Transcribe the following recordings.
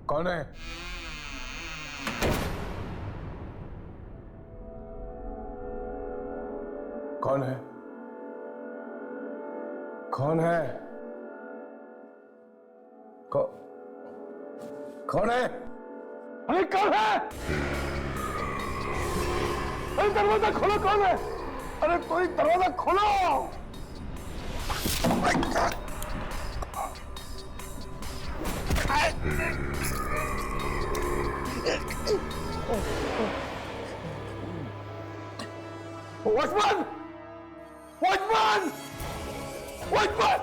कौन है? कौन है? कौन है? कौन है? अरे कौन है? अरे दरवाजा खोलो, कौन है? अरे कोई दरवाजा खोलो! वॉचमैन! वॉचमैन! वॉचमैन!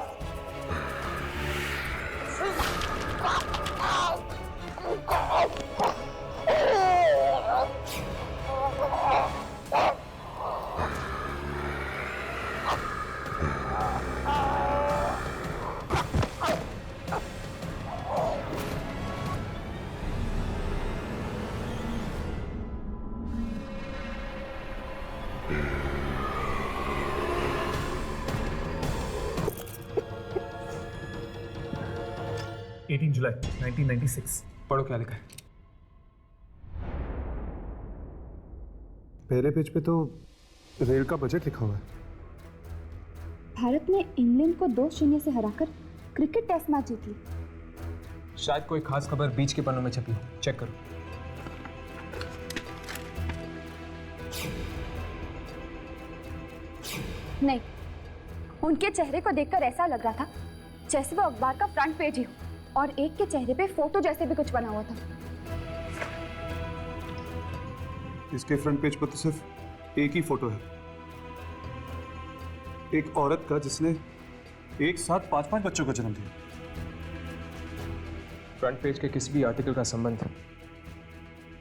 जुलाई 1996। पढ़ो क्या लिखा है। पहले पेज पे तो रेल का बजट लिखा हुआ है। भारत ने इंग्लैंड को 2-0 से हराकर क्रिकेट टेस्ट मैच जीती। शायद कोई खास खबर बीच के पन्नों में छपी हो, चेक करो। नहीं, उनके चेहरे को देखकर ऐसा लग रहा था जैसे वो अखबार का फ्रंट पेज ही हो और एक के चेहरे पे फोटो जैसे भी कुछ बना हुआ था। इसके फ्रंट पेज पर तो सिर्फ एक ही फोटो है, एक औरत का जिसने एक साथ 5-5 बच्चों का जन्म दिया। फ्रंट पेज के किसी भी आर्टिकल का संबंध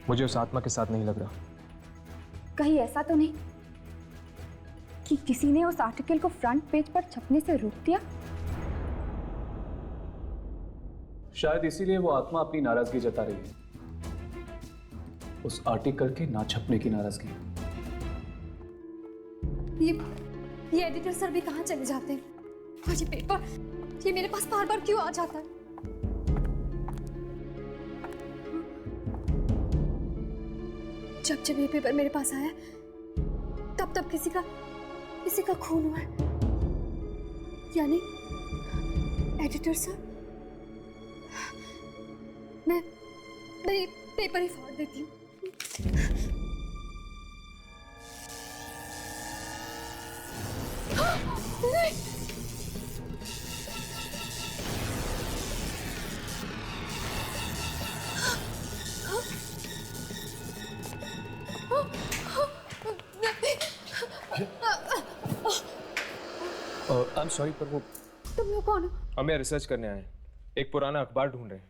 मुझे उस आत्मा के साथ नहीं लग रहा। कहीं ऐसा तो नहीं कि किसी ने उस आर्टिकल को फ्रंट पेज पर छपने से रोक दिया? शायद इसीलिए वो आत्मा अपनी नाराजगी जता रही है, उस आर्टिकल के ना छपने की नाराजगी। ये एडिटर सर भी कहाँ चले जाते हैं? और ये पेपर, ये मेरे पास बार बार क्यों आ जाता है? जब जब ये पेपर मेरे पास आया तब तब किसी का खून हुआ है। यानी एडिटर सर, मैं ये पेपर ही फाड़ देती हूँ। आई एम सॉरी, पर वो तुम लोग कौन हो? हमें रिसर्च करने आए हैं, एक पुराना अखबार ढूंढ रहे हैं।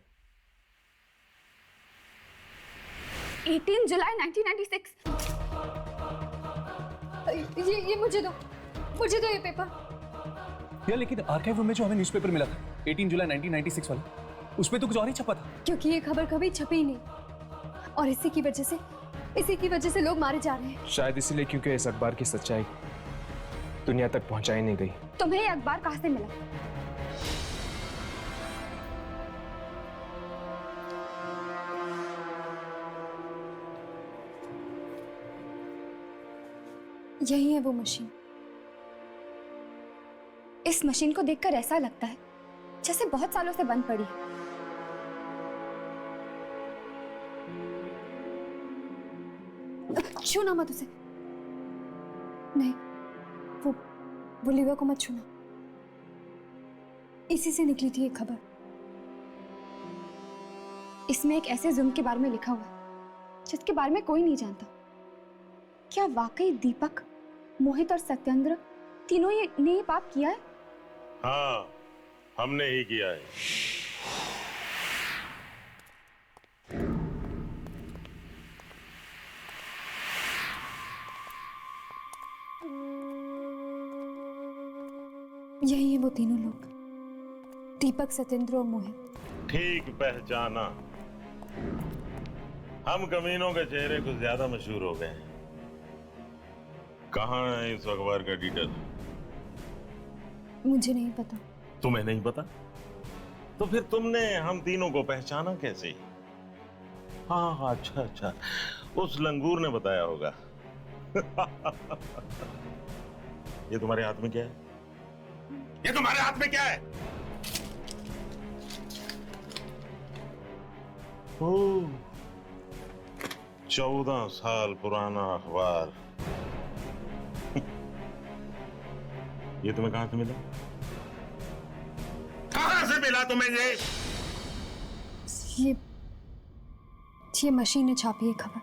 18 जुलाई 1996। ये मुझे दो ये पेपर। यार लेकिन आर्काइव रूम में जो हमें न्यूज़पेपर मिला था 18 जुलाई 1996 वाला, उसमें तो कुछ और ही छपा था। क्योंकि ये खबर कभी छपी ही नहीं और इसी की वजह से लोग मारे जा रहे हैं। शायद इसीलिए क्योंकि इस अखबार की सच्चाई दुनिया तक पहुंचाई नहीं गई। तुम्हें ये अखबार कहाँ से मिला? यही है वो मशीन। इस मशीन को देखकर ऐसा लगता है जैसे बहुत सालों से बंद पड़ी है। छूना मत उसे। नहीं, वो लीवर को मत छूना। इसी से निकली थी एक खबर। इसमें एक ऐसे जुर्म के बारे में लिखा हुआ है जिसके बारे में कोई नहीं जानता। क्या वाकई दीपक, मोहित और सत्येंद्र तीनों ने ये पाप किया है? हाँ, हमने ही किया है। यही है वो तीनों लोग, दीपक, सत्येंद्र और मोहित। ठीक पहचाना। हम कमीनों के चेहरे कुछ ज्यादा मशहूर हो गए हैं। कहाँ है इस अखबार का डिटेल? मुझे नहीं पता। तुम्हें नहीं पता? तो फिर तुमने हम तीनों को पहचाना कैसे? हाँ हाँ, अच्छा अच्छा, उस लंगूर ने बताया होगा। ये तुम्हारे हाथ में क्या है? ये तुम्हारे हाथ में क्या है? ओह, 14 साल पुराना अखबार। ये तुम्हें कहां से मिला? कहां से मिला तुम्हें ये? ये मशीन ने छापी है खबर।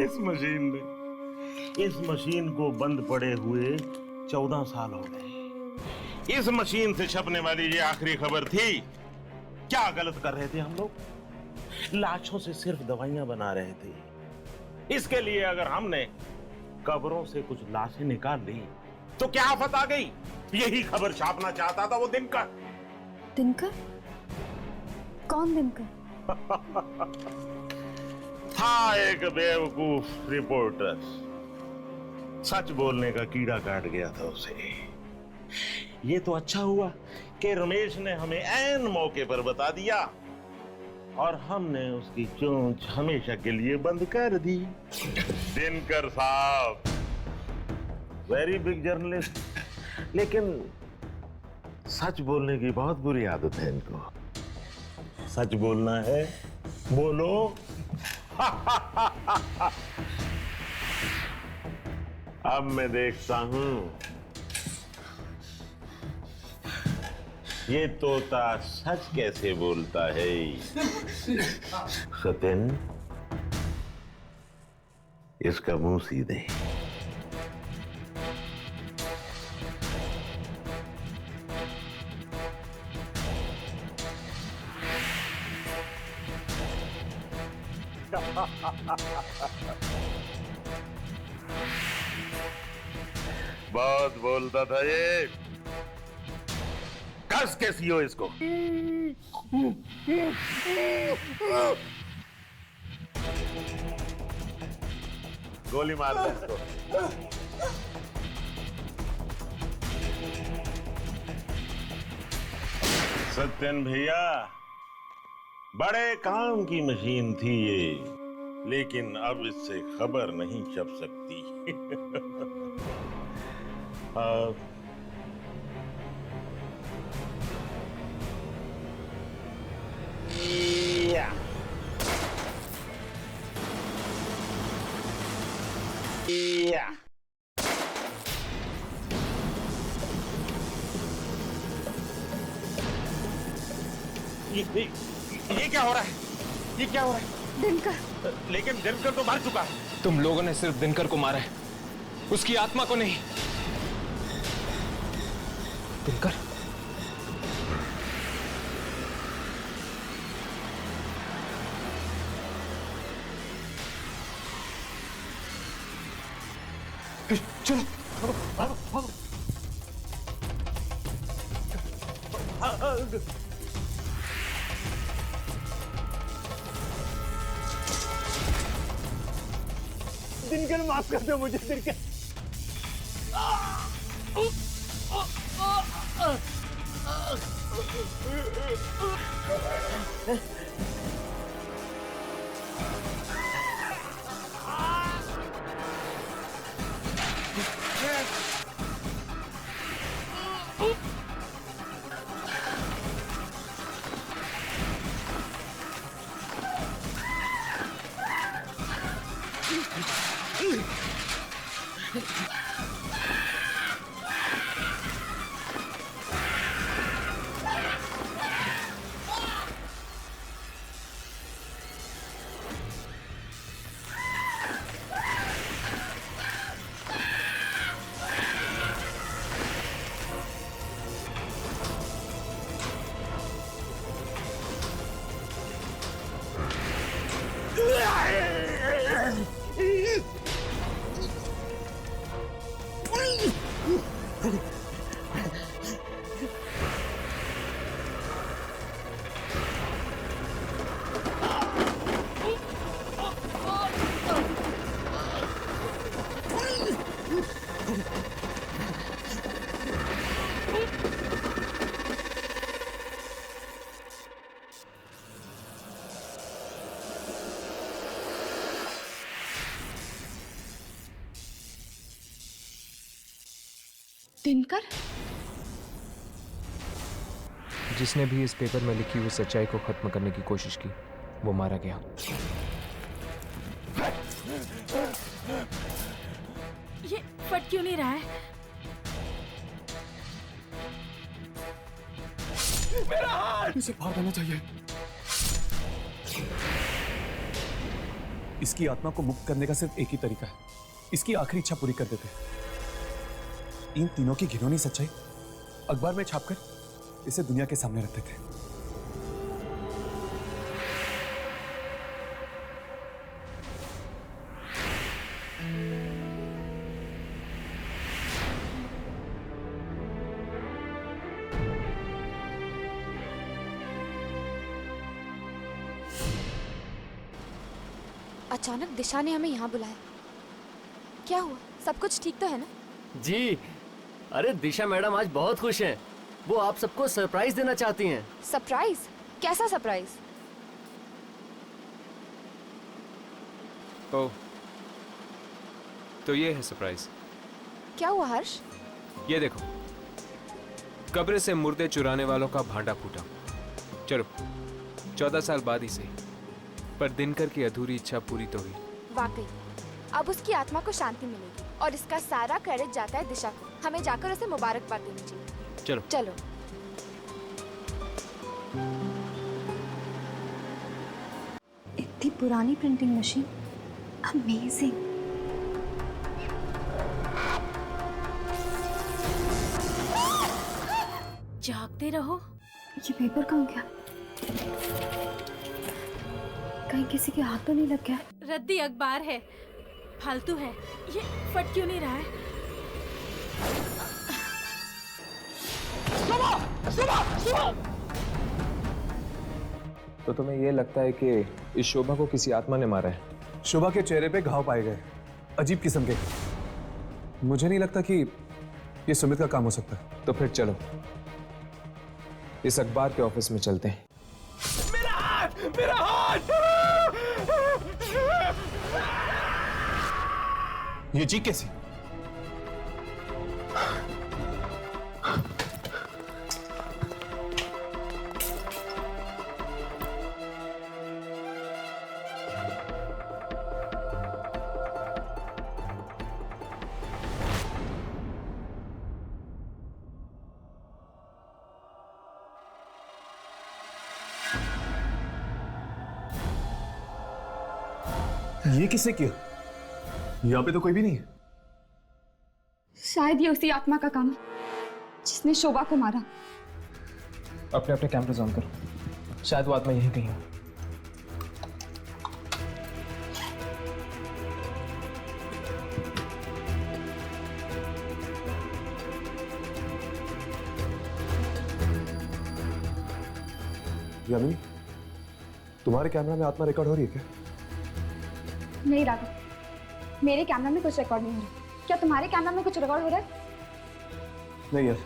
इस मशीन को बंद पड़े हुए 14 साल हो गए। इस मशीन से छपने वाली ये आखिरी खबर थी। क्या गलत कर रहे थे हम लोग? लाशों से सिर्फ दवाइयां बना रहे थे। इसके लिए अगर हमने कब्रों से कुछ लाशें निकाल ली तो क्या आफत आ गई? यही खबर छापना चाहता था वो दिनकर। दिनकर? कौन दिनकर? था एक बेवकूफ रिपोर्टर, सच बोलने का कीड़ा काट गया था उसे। ये तो अच्छा हुआ कि रमेश ने हमें ऐन मौके पर बता दिया और हमने उसकी चोंच हमेशा के लिए बंद कर दी। दिनकर साहब वेरी बिग जर्नलिस्ट, लेकिन सच बोलने की बहुत बुरी आदत है इनको। सच बोलना है, बोलो। अब मैं देखता हूं ये तोता सच कैसे बोलता है। सत्यन, इसका मुंह सीधे। बहुत बोलता था ये। कस के सीओ इसको। गोली मार दे इसको। सत्यन भैया, बड़े काम की मशीन थी ये, लेकिन अब इससे खबर नहीं छप सकती। या। या। ये क्या हो रहा है? ये क्या हो रहा है? दिनकर। लेकिन दिनकर तो मर चुका है। तुम लोगों ने सिर्फ दिनकर को मारा है, उसकी आत्मा को नहीं। दिनकर, चलो भागो भागो। दिनकर माफ कर दो मुझे, दिनकर। दिनकर? जिसने भी इस पेपर में लिखी हुई सच्चाई को खत्म करने की कोशिश की वो मारा गया। ये फट क्यों नहीं रहा है? इसे बाहर करना चाहिए। इसकी आत्मा को मुक्त करने का सिर्फ एक ही तरीका है, इसकी आखिरी इच्छा पूरी कर देते। इन तीनों की घिनौनी सच्चाई अखबार में छापकर इसे दुनिया के सामने रखते थे। अचानक दिशा ने हमें यहाँ बुलाया। क्या हुआ? सब कुछ ठीक तो है ना? जी, अरे दिशा मैडम आज बहुत खुश हैं। वो आप सबको सरप्राइज देना चाहती हैं। सरप्राइज? कैसा सरप्राइज? ओह, तो ये है सरप्राइज। क्या हुआ हर्ष? ये देखो, कब्र से मुर्दे चुराने वालों का भांडा फूटा। चलो 14 साल बाद ही सही, पर दिनकर की अधूरी इच्छा पूरी तो हुई। वाकई अब उसकी आत्मा को शांति मिलेगी और इसका सारा क्रेडिट जाता है दिशा को। हमें जाकर उसे मुबारकबाद देनी चाहिए। चलो चलो। इतनी पुरानी प्रिंटिंग मशीन, अमेजिंग। जागते रहो। ये पेपर कहाँ गया? कहीं किसी के हाथ तो नहीं लग गया? रद्दी अखबार है, फालतू है। ये फट क्यों नहीं रहा है? तो तुम्हें ये लगता है कि इस शोभा को किसी आत्मा ने मारा है? शोभा के चेहरे पे घाव पाए गए, अजीब किस्म के। मुझे नहीं लगता कि ये सुमित का काम हो सकता है। तो फिर चलो इस अखबार के ऑफिस में चलते हैं। मेरा हाथ! ये चीख कैसी? ये किसने किया? यहाँ पे तो कोई भी नहीं है। शायद ये उसी आत्मा का काम है जिसने शोभा को मारा। अपने अपने कैमरे ऑन करो, शायद वो आत्मा यहीं कहीं हो। यामिनी, तुम्हारे कैमरा में आत्मा रिकॉर्ड हो रही है क्या? नहीं राघव, मेरे कैमरा में कुछ रिकॉर्ड नहीं हो रहा। क्या तुम्हारे कैमरा में कुछ रिकॉर्ड हो रहा है? नहीं यार,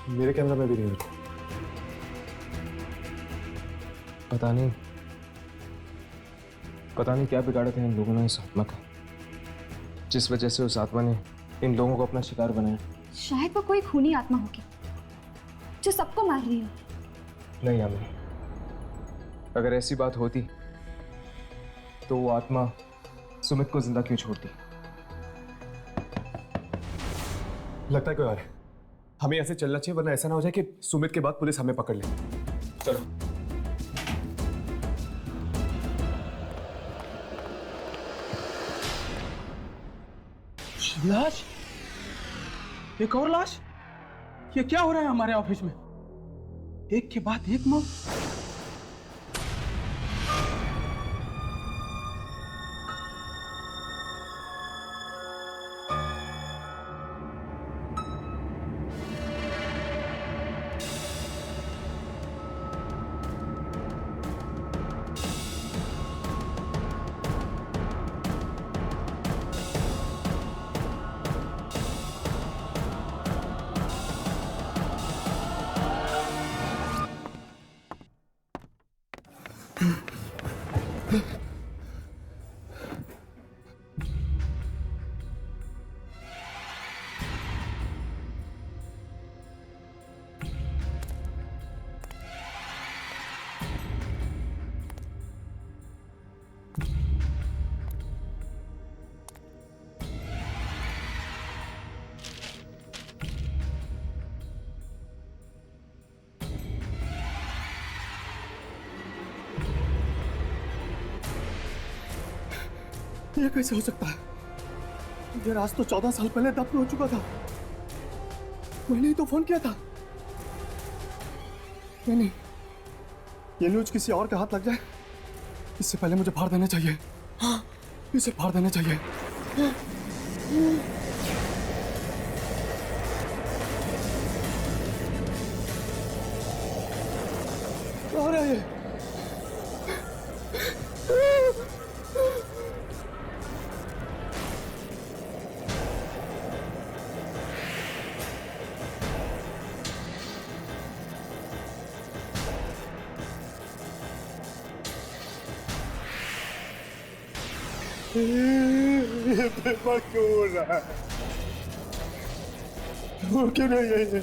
मेरे कैमरा में भी नहीं हो रहा। पता नहीं क्या बिगाड़ा था इन लोगों ने इस आत्मा का, जिस वजह से उस आत्मा ने इन लोगों को अपना शिकार बनाया। शायद वो कोई खूनी आत्मा होगी जो सबको मार रही हो। नहीं यामिनी, अगर ऐसी बात होती तो वो आत्मा सुमित को जिंदा क्यों छोड़ती? लगता है कोई और है। हमें ऐसे चलना चाहिए, वरना ऐसा ना हो जाए कि सुमित के बाद पुलिस हमें पकड़ ले। चलो। लाश? एक और लाश? ये क्या हो रहा है हमारे ऑफिस में? एक के बाद एक मौत। ये कैसे हो सकता है? ये राज तो 14 साल पहले दफन हो चुका था। मैंने ही तो फोन किया था। नहीं, ये न्यूज किसी और के हाथ लग जाए इससे पहले मुझे फाड़ देना चाहिए। हाँ, इसे फाड़ देना चाहिए। कहाँ रहा ये? ये पेपर क्यों हो रहा है? और क्यों नहीं है ये?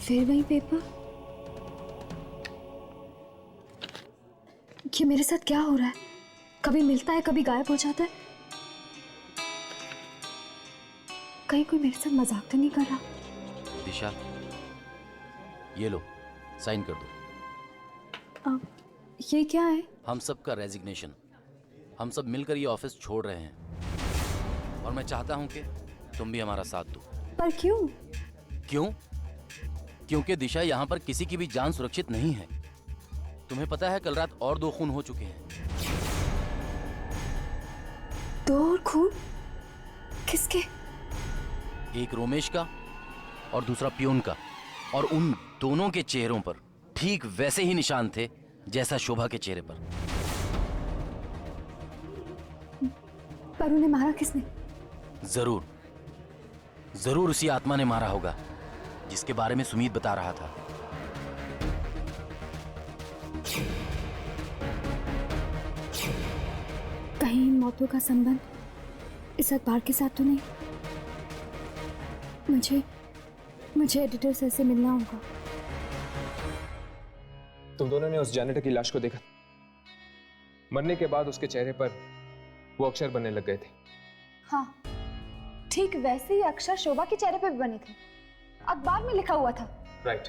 फिर वही पेपर। ये मेरे साथ क्या हो रहा है? कभी मिलता है, कभी गायब हो जाता है। कहीं कोई मेरे साथ मजाक तो नहीं कर रहा? दिशा, ये लो, साइन कर दो। ये क्या है? हम सब का रेजिग्नेशन। हम सब मिलकर ये ऑफिस छोड़ रहे हैं और मैं चाहता हूं कि तुम भी हमारा साथ दो। पर क्यों? क्यों? क्योंकि दिशा, यहाँ पर किसी की भी जान सुरक्षित नहीं है। तुम्हें पता है कल रात और 2 खून हो चुके हैं। 2 और खून? किसके? एक रोमेश का और दूसरा प्यून का। और उन दोनों के चेहरों पर ठीक वैसे ही निशान थे जैसा शोभा के चेहरे पर। पर उन्हें मारा किसने? जरूर उसी आत्मा ने मारा होगा जिसके बारे में सुमीत बता रहा था। कहीं इन मौतों का संबंध इस अखबार के साथ तो नहीं? मुझे एडिटर सर से मिलना होगा। तुम दोनों ने उस जैनेटर की लाश को देखा? मरने के बाद उसके चेहरे पर वो अक्षर बनने लग गए थे। हाँ, ठीक वैसे ही अक्षर शोभा के चेहरे पे भी बने थे। अखबार में लिखा हुआ था। राइट।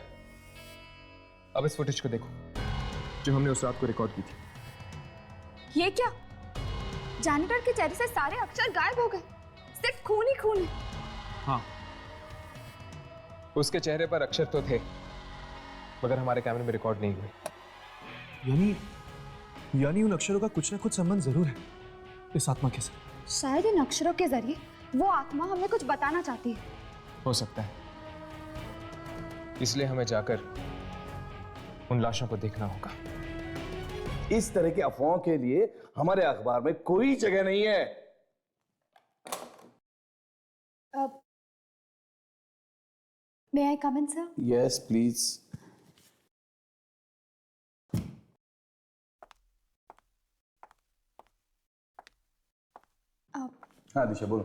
अब इस फुटेज को देखो जो हमने उस रात को रिकॉर्ड की थी। ये क्या? जैनेटर के चेहरे से सारे अक्षर गायब हो गए, सिर्फ खून ही खून है। हाँ, उसके चेहरे पर अक्षर तो थे मगर हमारे कैमरे में रिकॉर्ड नहीं हुए। यानी उन अक्षरों का कुछ ना कुछ संबंध जरूर है इस आत्मा के साथ। शायद इन अक्षरों के जरिए वो आत्मा हमें कुछ बताना चाहती है। हो सकता है, इसलिए हमें जाकर उन लाशों को देखना होगा। इस तरह की अफवाहों के लिए हमारे अखबार में कोई जगह नहीं है। मे आई कम इन सर? Yes please. हाँ दिशा बोलो।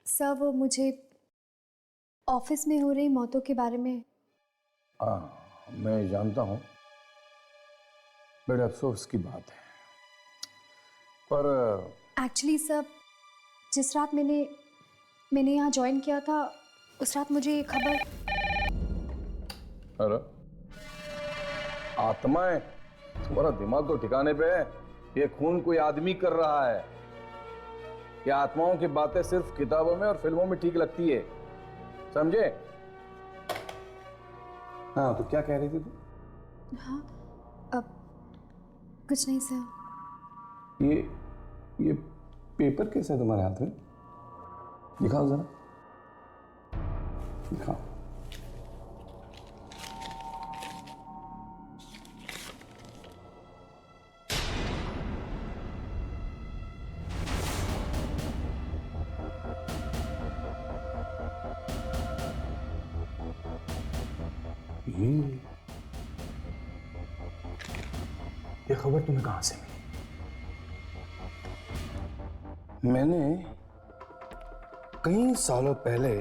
सर वो मुझे ऑफिस में हो रही मौतों के बारे में। हाँ मैं जानता हूँ, बड़े अफसोस की बात है, पर एक्चुअली सर जिस रात मैंने यहाँ ज्वाइन किया था उस रात मुझे ये खबर। अरे आत्माएं, तुम्हारा दिमाग तो ठिकाने पे है। ये खून कोई आदमी कर रहा है। ये आत्माओं की बातें सिर्फ किताबों में और फिल्मों में ठीक लगती है, समझे? हाँ तो क्या कह रही थी तू? हाँ अब कुछ नहीं सर। ये पेपर कैसे है तुम्हारे हाथ में? दिखाओ जरा, दिखाओ। ये खबर तुम्हें कहां से मिली? मैंने कई सालों पहले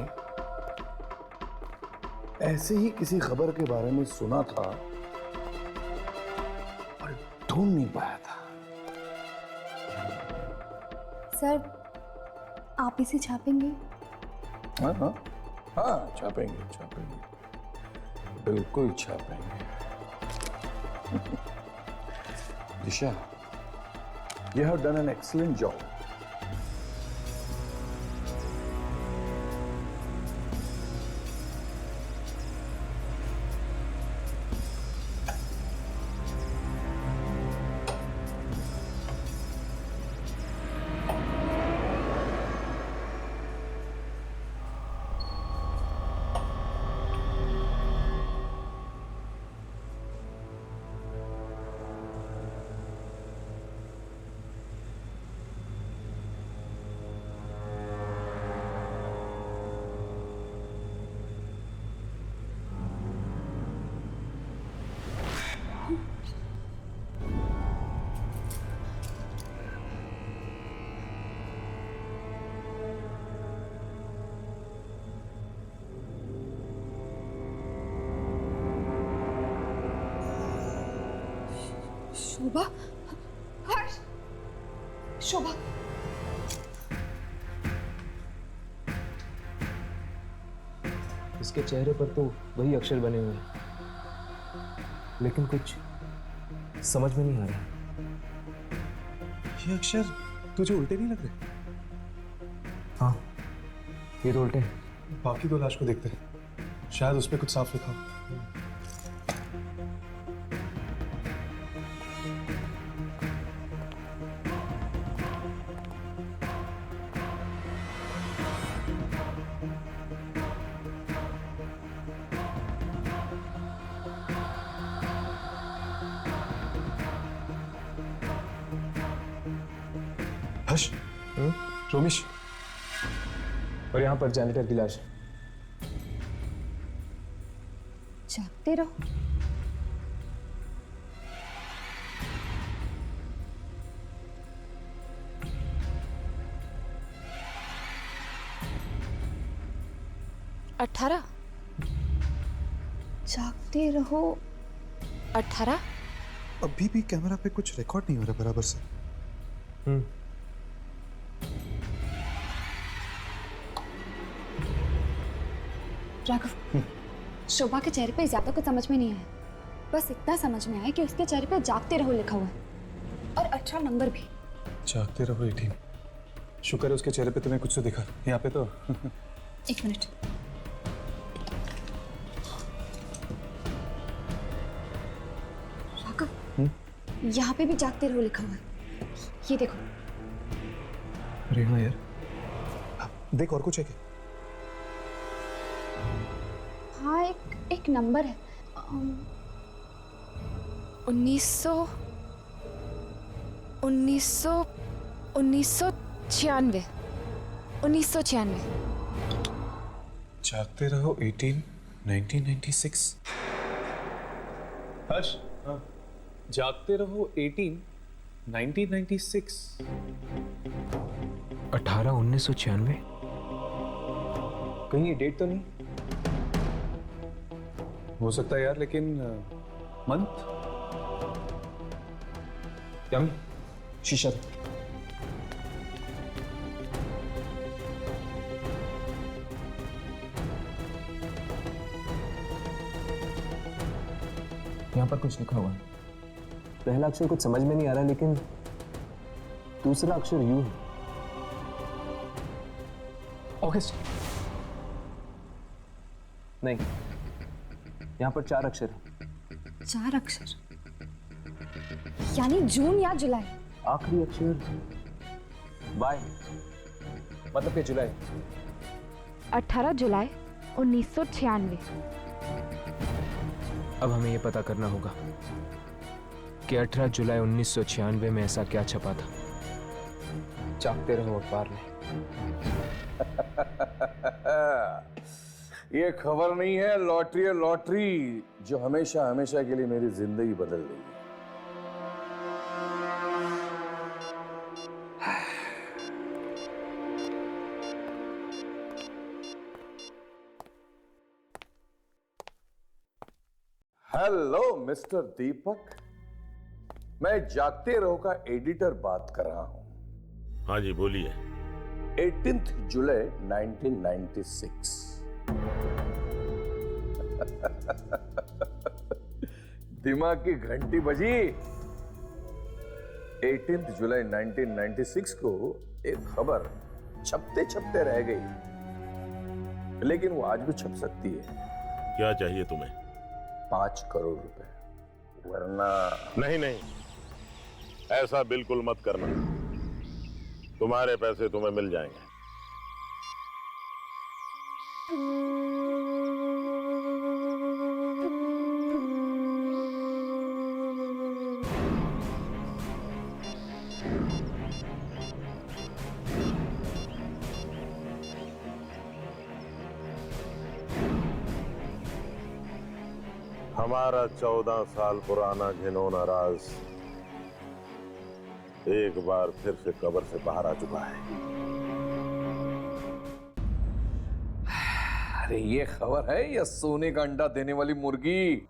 ऐसे ही किसी खबर के बारे में सुना था और ढूंढ नहीं पाया था। सर आप इसे छापेंगे? हाँ हाँ हाँ छापेंगे, बिल्कुल छापेंगे। दिशा, you have done an excellent job. शोभा, हर्ष, शोभा। इसके चेहरे पर तो वही अक्षर बने हुए हैं, लेकिन कुछ समझ में नहीं आ रहा। ये अक्षर तुझे उल्टे नहीं लग रहे? हाँ, ये तो उल्टे हैं। बाकी दो लाश को देखते हैं, शायद उस पर कुछ साफ लिखा हो। हर्ष, रोमेश, और यहाँ पर जैनिटर की लाश। जागते रहो। अठारह। जागते रहो 18। अभी भी कैमरा पे कुछ रिकॉर्ड नहीं हो रहा बराबर से। राघव, शोभा के चेहरे पे ज्यादा कुछ समझ में नहीं आया, बस इतना समझ में आया कि उसके चेहरे पे जागते रहो लिखा हुआ है और 18 नंबर भी। जागते रहो 18। शुक्र है उसके चेहरे पे तुम्हें कुछ तो दिखा, यहाँ पे तो। एक मिनट। राघव, यहाँ पे भी जागते रहो लिखा हुआ है। ये देखो। अरे हाँ यार, देख और कुछ है क्या? हाँ, एक नंबर है। 1996। जागते रहो 1996। हर्ष, जागते रहो 1996। 18/1996। कहीं ये डेट तो नहीं हो सकता है यार, लेकिन मंथ। यामी, शीशा दे। यहाँ पर कुछ लिखा हुआ है। पहला अक्षर कुछ समझ में नहीं आ रहा, लेकिन दूसरा अक्षर यू है। अगस्त नहीं, यहाँ पर 4 अक्षर है। 4 अक्षर यानी जून या जुलाई। आखिरी अक्षर वाई, मतलब कि जुलाई। 18 जुलाई 1996। अब हमें यह पता करना होगा कि 18 जुलाई 1996 में ऐसा क्या छपा था। जागते रहो अखबार में। ये खबर नहीं है, लॉटरी है, लॉटरी जो हमेशा हमेशा के लिए मेरी जिंदगी बदल देगी। हेलो मिस्टर दीपक, मैं जागते रहो का एडिटर बात कर रहा हूं। हाँ जी बोलिए। 18 जुलाई 1996। दिमाग की घंटी बजी। 18 जुलाई 1996 को एक खबर छपते छपते रह गई, लेकिन वो आज भी छप सकती है। क्या चाहिए तुम्हें? 5 करोड़ रुपए, वरना नहीं नहीं, ऐसा बिल्कुल मत करना। तुम्हारे पैसे तुम्हें मिल जाएंगे। हमारा 14 साल पुराना घिनौना राज एक बार फिर से कब्र से बाहर आ चुका है। अरे ये खबर है या सोने का अंडा देने वाली मुर्गी?